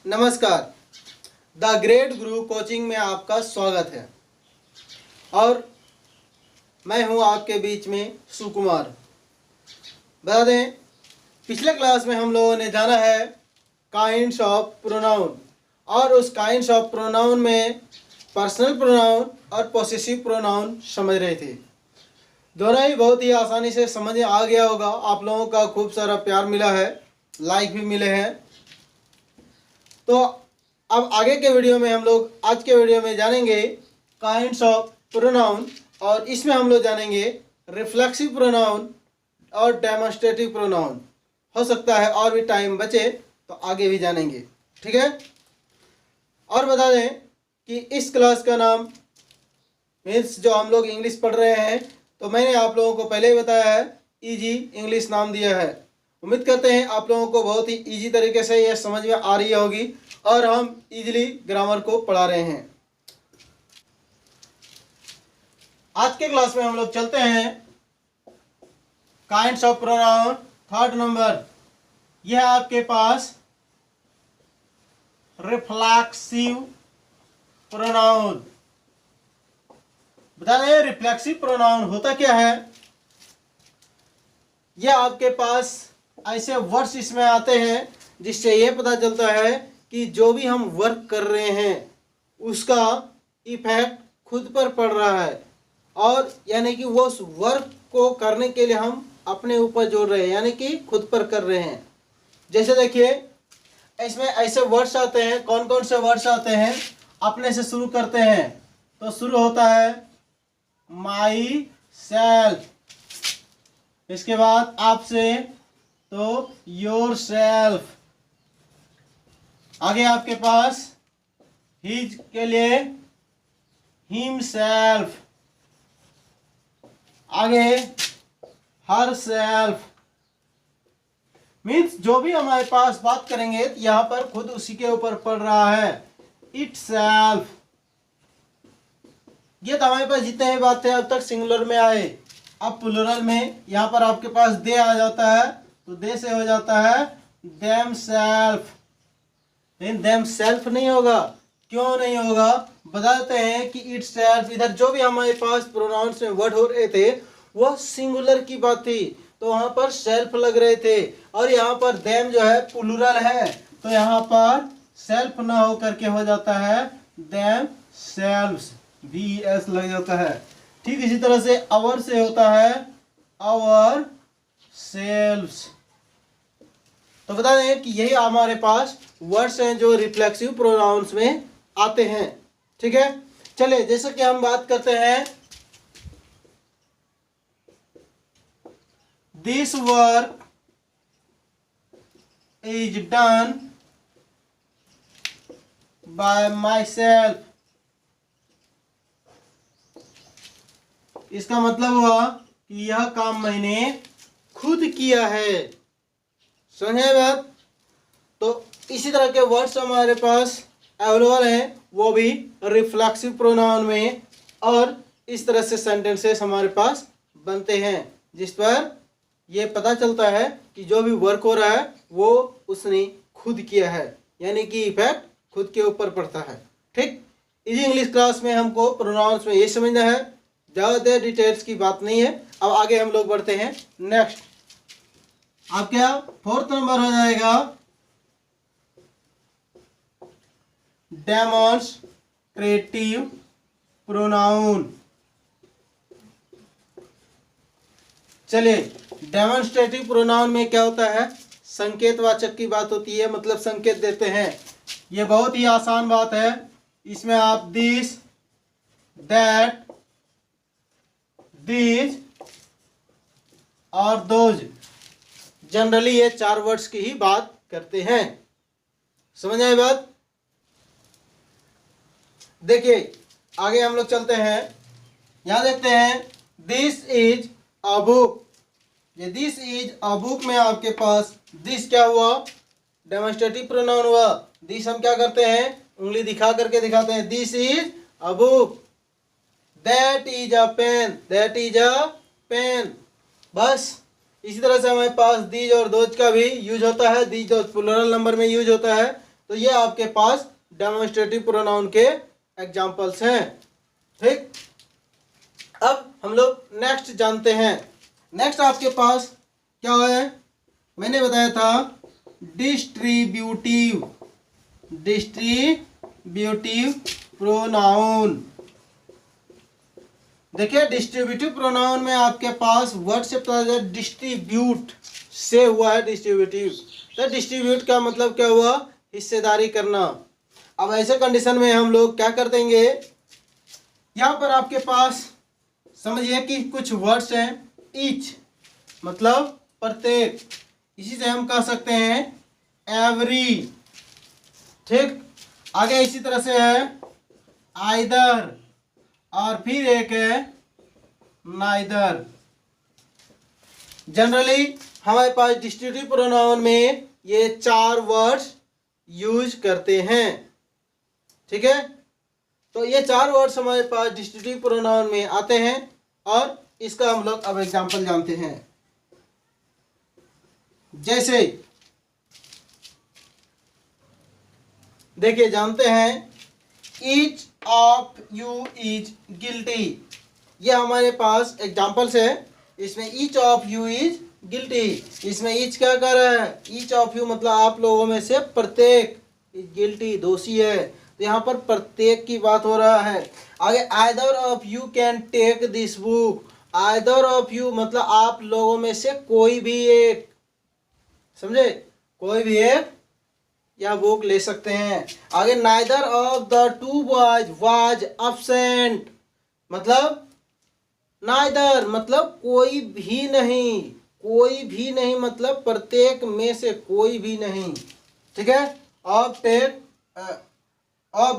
नमस्कार। The great Guru coaching में आपका स्वागत है और मैं हूं आपके बीच में सुकुमार। बता दें, पिछले क्लास में हम लोगों ने जाना है काइंड्स ऑफ प्रोनाउन और उस काइंड्स ऑफ प्रोनाउन में पर्सनल प्रोनाउन और पोसेसिव प्रोनाउन समझ रहे थे। दोनों ही बहुत ही आसानी से समझ में आ गया होगा। आप लोगों का खूब सारा प्यार मिला है, लाइक भी मिले हैं। तो अब आगे के वीडियो में हम लोग आज के वीडियो में जानेंगे काइंड्स ऑफ प्रोनाउन और इसमें हम लोग जानेंगे रिफ्लेक्सिव प्रोनाउन और डेमोन्स्ट्रेटिव प्रोनाउन। हो सकता है और भी टाइम बचे तो आगे भी जानेंगे, ठीक है। और बता दें कि इस क्लास का नाम मीन्स जो हम लोग इंग्लिश पढ़ रहे हैं तो मैंने आप लोगों को पहले ही बताया है, इजी इंग्लिश नाम दिया है। उम्मीद करते हैं आप लोगों को बहुत ही इजी तरीके से यह समझ में आ रही होगी और हम इजीली ग्रामर को पढ़ा रहे हैं। आज के क्लास में हम लोग चलते हैं kinds of pronoun. Third number यह आपके पास रिफ्लेक्सिव प्रोनाउन। बता दें रिफ्लेक्सिव प्रोनाउन होता क्या है। यह आपके पास ऐसे वर्ड्स इसमें आते हैं जिससे यह पता चलता है कि जो भी हम वर्क कर रहे हैं उसका इफेक्ट खुद पर पड़ रहा है और यानी कि वो उस वर्क को करने के लिए हम अपने ऊपर जोड़ रहे हैं, यानी कि खुद पर कर रहे हैं। जैसे देखिए इसमें ऐसे वर्ड्स आते हैं। कौन कौन से वर्ड्स आते हैं, अपने से शुरू करते हैं। तो शुरू होता है माई सेल्फ, इसके बाद आपसे तो योर सेल्फ, आगे आपके पास हिज के लिए हिम सेल्फ, आगे हर सेल्फ। मीन्स जो भी हमारे पास बात करेंगे तो यहां पर खुद उसी के ऊपर पड़ रहा है, इट सेल्फ। ये तो हमारे पास जितने भी बात थे अब तक सिंगुलर में आए। अब प्लूरल में यहां पर आपके पास दे आ जाता है तो दे से हो जाता है देम सेल्फ। लेकिन देम सेल्फ नहीं होगा। क्यों नहीं होगा बताते हैं कि इट सेल्फ। इधर जो भी हमारे पास प्रोनाउंस में वर्ड हो रहे थे वो सिंगुलर की बात थी तो वहां पर सेल्फ लग रहे थे और यहाँ पर देम जो है प्लूरल है तो यहाँ पर सेल्फ ना हो करके हो जाता है देम सेल्व्स, VS लग जाता है। ठीक इसी तरह से आवर से होता है आवर सेल्व्स। तो बता दें कि यही हमारे पास वर्ड्स हैं जो रिफ्लेक्सिव प्रोनाउंस में आते हैं, ठीक है। चलिए जैसे कि हम बात करते हैं this work is done by my self. इसका मतलब हुआ कि यह काम मैंने खुद किया है। समझे बात। तो इसी तरह के वर्ड्स हमारे पास अवेलेबल हैं, वो भी रिफ्लेक्सिव प्रोनाउन में, और इस तरह से सेंटेंसेस हमारे पास बनते हैं जिस पर यह पता चलता है कि जो भी वर्क हो रहा है वो उसने खुद किया है, यानी कि इफेक्ट खुद के ऊपर पड़ता है। ठीक, इजी इंग्लिश क्लास में हमको प्रोनाउंस में ये समझना है, ज़्यादा डिटेल्स की बात नहीं है। अब आगे हम लोग बढ़ते हैं नेक्स्ट। अब क्या फोर्थ नंबर हो जाएगा डेमोन्स्ट्रेटिव प्रोनाउन। चलिए डेमोन्स्ट्रेटिव प्रोनाउन में क्या होता है, संकेतवाचक की बात होती है, मतलब संकेत देते हैं। ये बहुत ही आसान बात है। इसमें आप दिस, दैट, दीज और दोज, जनरली ये 4 वर्ड्स की ही बात करते हैं। समझ आए बात। देखिए आगे हम लोग चलते हैं, यहां देखते हैं दिस इज अ बुक। ये दिस इज अ बुक में आपके पास दिस क्या हुआ, डेमोन्स्ट्रेटिव प्रोनाउन हुआ। दिस हम क्या करते हैं, उंगली दिखा करके दिखाते हैं, this is a book. That is a pen, that is a pen. बस इसी तरह से हमारे पास दीज और दोज का भी यूज होता है। दीज और प्लुरल नंबर में यूज होता है तो ये आपके पास डेमोन्स्ट्रेटिव प्रोनाउन के एग्जाम्पल्स हैं। ठीक, अब हम लोग नेक्स्ट जानते हैं। नेक्स्ट आपके पास क्या है, मैंने बताया था डिस्ट्रीब्यूटिव प्रोनाउन। देखिए डिस्ट्रीब्यूटिव प्रोनाउन में आपके पास वर्ड से पता चला डिस्ट्रीब्यूट से हुआ है डिस्ट्रीब्यूटिव। तो डिस्ट्रीब्यूट का मतलब क्या हुआ, हिस्सेदारी करना। अब ऐसे कंडीशन में हम लोग क्या कर देंगे, यहाँ पर आपके पास समझिए कि कुछ वर्ड्स हैं, ईच मतलब प्रत्येक, इसी से हम कह सकते हैं एवरी। ठीक, आगे इसी तरह से है आइदर, और फिर एक है नाइदर। जनरली हमारे पास डिस्ट्रीब्यूटिव प्रोनाउन में ये 4 वर्ड्स यूज करते हैं। ठीक है, तो ये 4 वर्ड्स हमारे पास डिस्ट्रीब्यूटिव प्रोनाउन में आते हैं और इसका हम लोग अब एग्जांपल जानते हैं। जैसे देखिए जानते हैं each of you is guilty, ये हमारे पास एग्जांपल्स है। इसमें each of you is guilty, इसमें ईच क्या कर रहा है, ईच ऑफ यू मतलब आप लोगों में से प्रत्येक, इज गिल्टी दोषी है, तो यहाँ पर प्रत्येक की बात हो रहा है। आगे either of you can take this book, either of you मतलब आप लोगों में से कोई भी एक, समझे, कोई भी एक या बुक ले सकते हैं। आगे neither of the two boys was absent, मतलब नाइदर मतलब कोई भी नहीं, कोई भी नहीं मतलब प्रत्येक में से कोई भी नहीं। ठीक है, of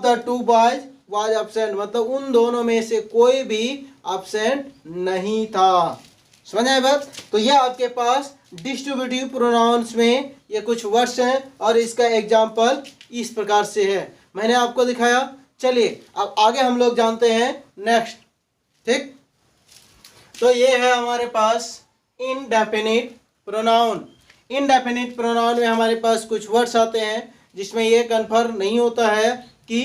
the two boys was absent मतलब उन दोनों में से कोई भी एब्सेंट नहीं था। समझ आए बात। तो यह आपके पास डिस्ट्रीब्यूटिव प्रोनाउंस में ये कुछ वर्ड्स हैं और इसका एग्जाम्पल इस प्रकार से है, मैंने आपको दिखाया। चलिए अब आगे हम लोग जानते हैं नेक्स्ट। ठीक, तो ये है हमारे पास इनडेफिनिट प्रोनाउन। इनडेफिनिट प्रोनाउन में हमारे पास कुछ वर्ड्स आते हैं जिसमें ये कन्फर्म नहीं होता है कि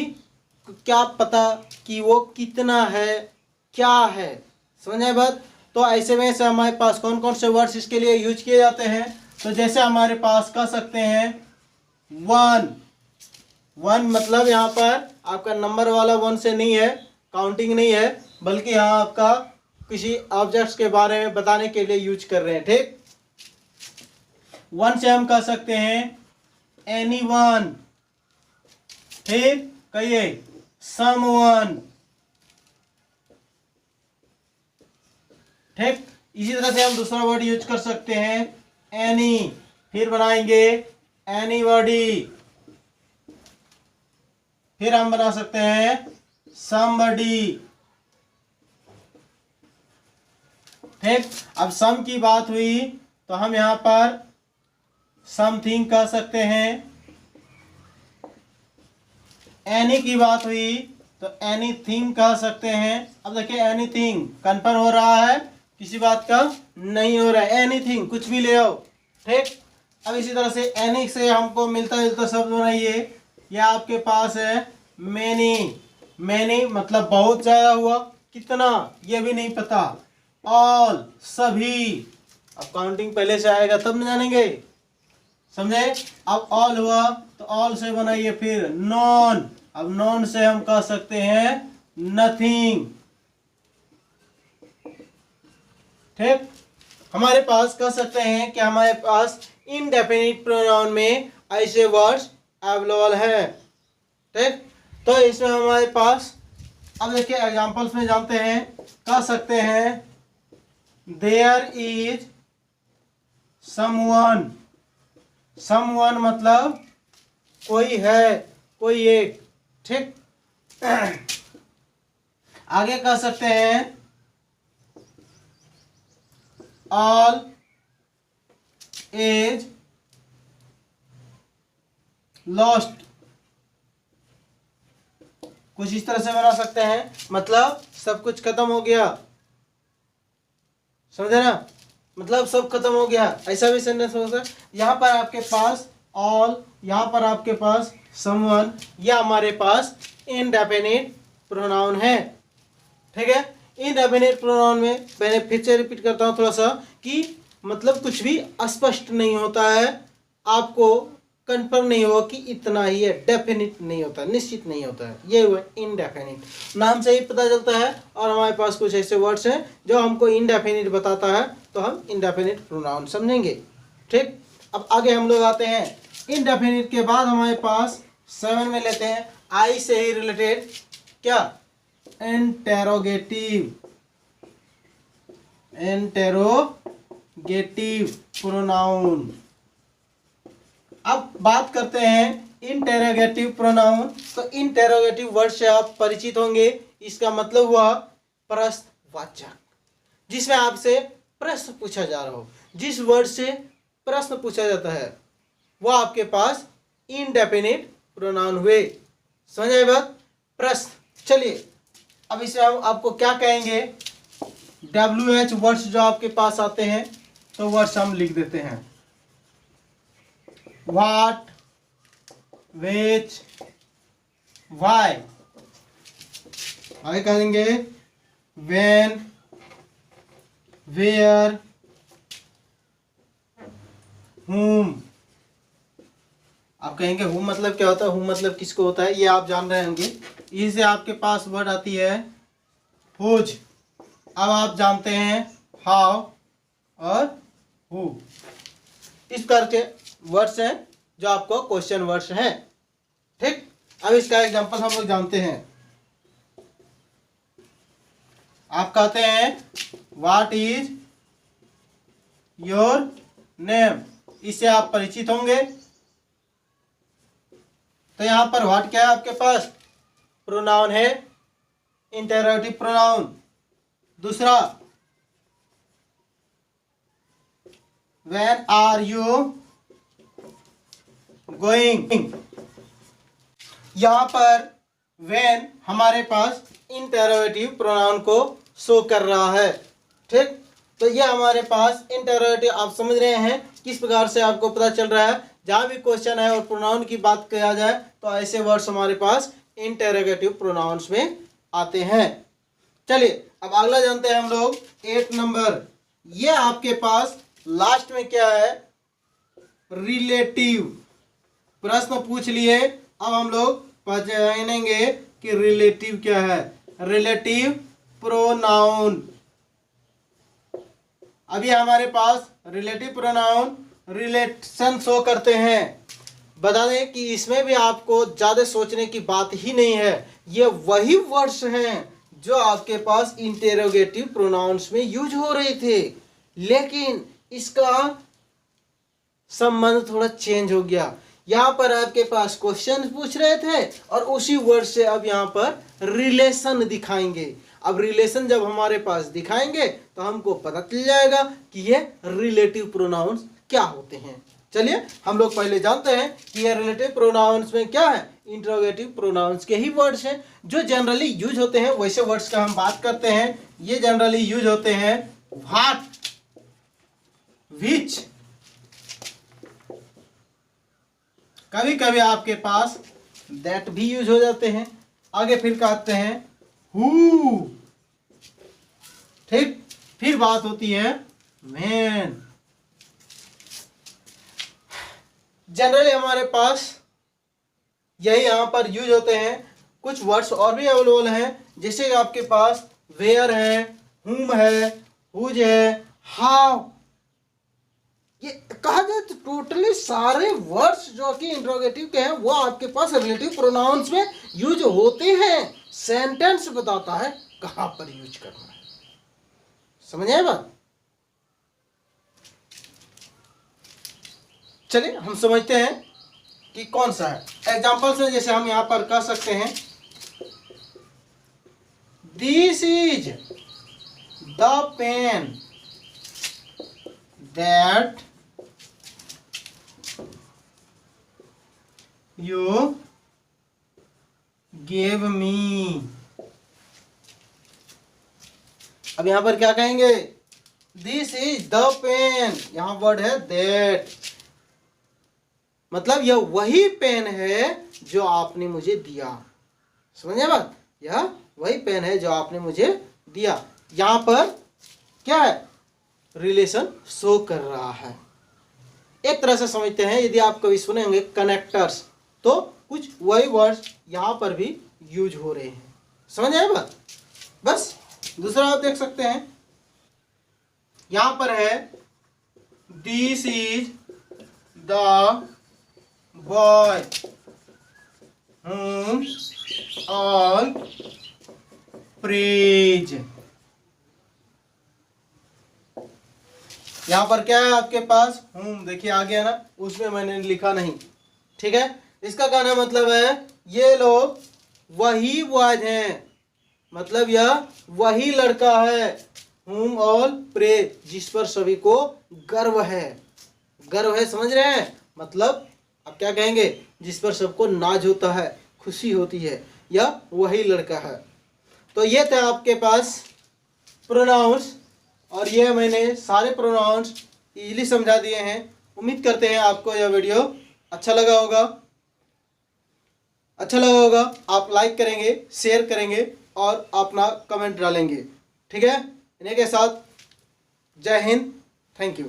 क्या पता कि वो कितना है, क्या है। समझ आए बात। तो ऐसे में से हमारे पास कौन कौन से वर्ड्स इसके लिए यूज किए जाते हैं, तो जैसे हमारे पास कह सकते हैं वन। वन मतलब यहाँ पर आपका नंबर वाला वन से नहीं है, काउंटिंग नहीं है, बल्कि यहाँ आपका किसी ऑब्जेक्ट्स के बारे में बताने के लिए यूज कर रहे हैं। ठीक, वन से हम कह सकते हैं एनी वन, फिर कहिए समवन। ठीक, इसी तरह से हम दूसरा वर्ड यूज कर सकते हैं एनी, फिर बनाएंगे एनीबॉडी, फिर हम बना सकते हैं समबडी। ठीक, अब सम की बात हुई तो हम यहां पर समथिंग कह सकते हैं। एनी की बात हुई तो एनीथिंग कह सकते हैं। अब देखिए एनीथिंग कन्फर्म हो रहा है, किसी बात का नहीं हो रहा है, एनीथिंग कुछ भी ले आओ। ठीक, अब इसी तरह से एनी से हमको मिलता जुलता शब्द बनाइए। यह आपके पास है मैनी। मैनी मतलब बहुत ज़्यादा हुआ, कितना ये भी नहीं पता। ऑल सभी, अब काउंटिंग पहले से आएगा तब न जानेंगे, समझे। अब ऑल हुआ तो ऑल से बनाइए फिर नॉन। अब नॉन से हम कह सकते हैं नथिंग। ठीक, हमारे पास कह सकते हैं कि हमारे पास इनडेफिनिट प्रोनाउन में ऐसे वर्ड्स अवेलेबल है। ठीक, तो इसमें हमारे पास अब देखिए एग्जांपल्स में जानते हैं, कह सकते हैं देयर इज समवन। समवन मतलब कोई है, कोई एक। ठीक, आगे कह सकते हैं ऑल इज लॉस्ट, कुछ इस तरह से बना सकते हैं, मतलब सब कुछ खत्म हो गया, समझे ना, मतलब सब खत्म हो गया, ऐसा भी सेंटेंस हो सकता है। यहाँ पर आपके पास ऑल, यहाँ पर आपके पास समवन, या हमारे पास इनडेफिनिट प्रोनाउन है। ठीक है, इनडेफिनिट प्रोनाउन में मैंने फिर से रिपीट करता हूँ थोड़ा सा कि मतलब कुछ भी स्पष्ट नहीं होता है, आपको कंफर्म नहीं होगा कि इतना ही है, डेफिनिट नहीं होता, निश्चित नहीं होता है, ये हुआ इनडेफिनिट। नाम से ही पता चलता है, और हमारे पास कुछ ऐसे वर्ड्स हैं जो हमको इनडेफिनिट बताता है, तो हम इनडेफिनिट प्रोनाउन समझेंगे। ठीक, अब आगे हम लोग आते हैं। इनडेफिनिट के बाद हमारे पास 7 में लेते हैं आई से ही रिलेटेड क्या, इंटेरोगेटिव, इंटेरोगेटिव प्रोनाउन। अब बात करते हैं इंटेरोगेटिव प्रोनाउन। तो इंटेरोगेटिव वर्ड से आप परिचित होंगे, इसका मतलब हुआ प्रश्नवाचक, जिसमें आपसे प्रश्न पूछा जा रहा हो। जिस वर्ड से प्रश्न पूछा जाता है वो आपके पास इनडेफिनिट प्रोनाउन हुए। समझ आई बात, प्रश्न। चलिए अब इसे हम आपको क्या कहेंगे, WH वर्ड्स जो आपके पास आते हैं तो वर्ड्स हम लिख देते हैं। व्हाट, व्हिच, व्हाई, आगे कहेंगे व्हेन, वेयर, whom। आप कहेंगे whom मतलब क्या होता है, whom मतलब किसको होता है, ये आप जान रहे होंगे। इसे आपके पास वर्ड आती है whose। अब आप जानते हैं how और who, इस प्रकार के वर्ड्स हैं जो आपको क्वेश्चन वर्ड्स हैं। ठीक, अब इसका एग्जांपल हम लोग जानते हैं। आप कहते हैं व्हाट इज योर नेम, इससे आप परिचित होंगे। तो यहां पर व्हाट क्या है आपके पास, प्रोनाउन है, इंटेरोगेटिव प्रोनाउन। दूसरा व्हेन आर यू गोइंग, यहां पर व्हेन हमारे पास इंटेरोगेटिव प्रोनाउन को शो कर रहा है। ठीक, तो ये हमारे पास इंटेरोगेटिव, आप समझ रहे हैं किस प्रकार से आपको पता चल रहा है। जहां भी क्वेश्चन है और प्रोनाउन की बात किया जाए तो ऐसे वर्ड्स हमारे पास इंटेरोगेटिव प्रोनाउंस में आते हैं। चलिए अब अगला जानते हैं हम लोग 8 नंबर। ये आपके पास लास्ट में क्या है, रिलेटिव। प्रश्न पूछ लिए, अब हम लोग पहचानेंगे कि रिलेटिव क्या है। रिलेटिव प्रोनाउन, अभी हमारे पास रिलेटिव प्रोनाउन रिलेशन शो करते हैं। बता दें कि इसमें भी आपको ज़्यादा सोचने की बात ही नहीं है, ये वही वर्ड्स हैं जो आपके पास इंटेरोगेटिव प्रोनाउंस में यूज हो रहे थे, लेकिन इसका संबंध थोड़ा चेंज हो गया। यहाँ पर आपके पास क्वेश्चन पूछ रहे थे और उसी वर्ड से अब यहाँ पर रिलेशन दिखाएंगे। अब रिलेशन जब हमारे पास दिखाएंगे तो हमको पता चल जाएगा कि ये रिलेटिव प्रोनाउंस क्या होते हैं। चलिए हम लोग पहले जानते हैं कि ये रिलेटिव प्रोनाउंस में क्या है, इंट्रोगेटिव प्रोनाउंस के ही वर्ड्स हैं जो जनरली यूज होते हैं। वैसे वर्ड्स का हम बात करते हैं, ये जनरली यूज होते हैं व्हाट, व्हिच, कभी कभी आपके पास दैट भी यूज हो जाते हैं। आगे फिर कहते हैं हु। ठीक, फिर बात होती है व्हेन। जनरली हमारे पास यही यहां पर यूज होते हैं। कुछ वर्ड्स और भी अवेलेबल हैं, जैसे आपके पास वेयर है, हुम है, हुज है, हाउ। ये कहा जाए तो टोटली सारे वर्ड्स जो कि इंट्रोगेटिव के हैं वो आपके पास रिलेटिव प्रोनाउंस में यूज होते हैं। सेंटेंस बताता है कहां पर यूज करना है। समझ आए बात? चलिए हम समझते हैं कि कौन सा है। एग्जांपल से जैसे हम यहां पर कह सकते हैं this is the pen that you gave me. अब यहां पर क्या कहेंगे, दिस इज द पेन, यहां वर्ड है दैट। मतलब यह वही पेन है जो आपने मुझे दिया। समझे बात? यह वही पेन है जो आपने मुझे दिया। यहां पर क्या है? रिलेशन शो कर रहा है। एक तरह से समझते हैं, यदि आप कभी सुनेंगे कनेक्टर्स, तो कुछ वही वर्ड्स यहां पर भी यूज हो रहे हैं। समझ आए बात? बस दूसरा आप देख सकते हैं, यहां पर है this is the boy whom all praise। यहां पर क्या है आपके पास? देखिए आ गया ना, उसमें मैंने लिखा नहीं। ठीक है, इसका कहना मतलब है ये लोग वही बॉयज हैं, मतलब यह वही लड़का है whom all praise, जिस पर सभी को गर्व है। गर्व है, समझ रहे हैं? मतलब आप क्या कहेंगे? जिस पर सबको नाज होता है, खुशी होती है, यह वही लड़का है। तो ये थे आपके पास प्रोनाउंस, और ये मैंने सारे प्रोनाउंस इजीली समझा दिए हैं। उम्मीद करते हैं आपको यह वीडियो अच्छा लगा होगा। आप लाइक करेंगे, शेयर करेंगे और अपना कमेंट डालेंगे। ठीक है, इन्हीं के साथ जय हिंद, थैंक यू।